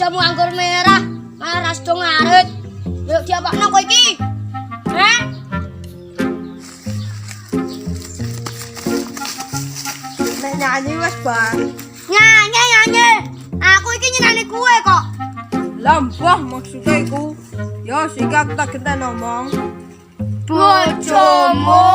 jamu anggur merah, malah ras dong ngarit. Yuk diapakno kowe iki? Heh? Nek nyanyi wes bar. Nyanyi. Aku iki nyenani kue kok. Lambah maksudnya iku. Ya sehingga aku tak genten ngomong. Bojomu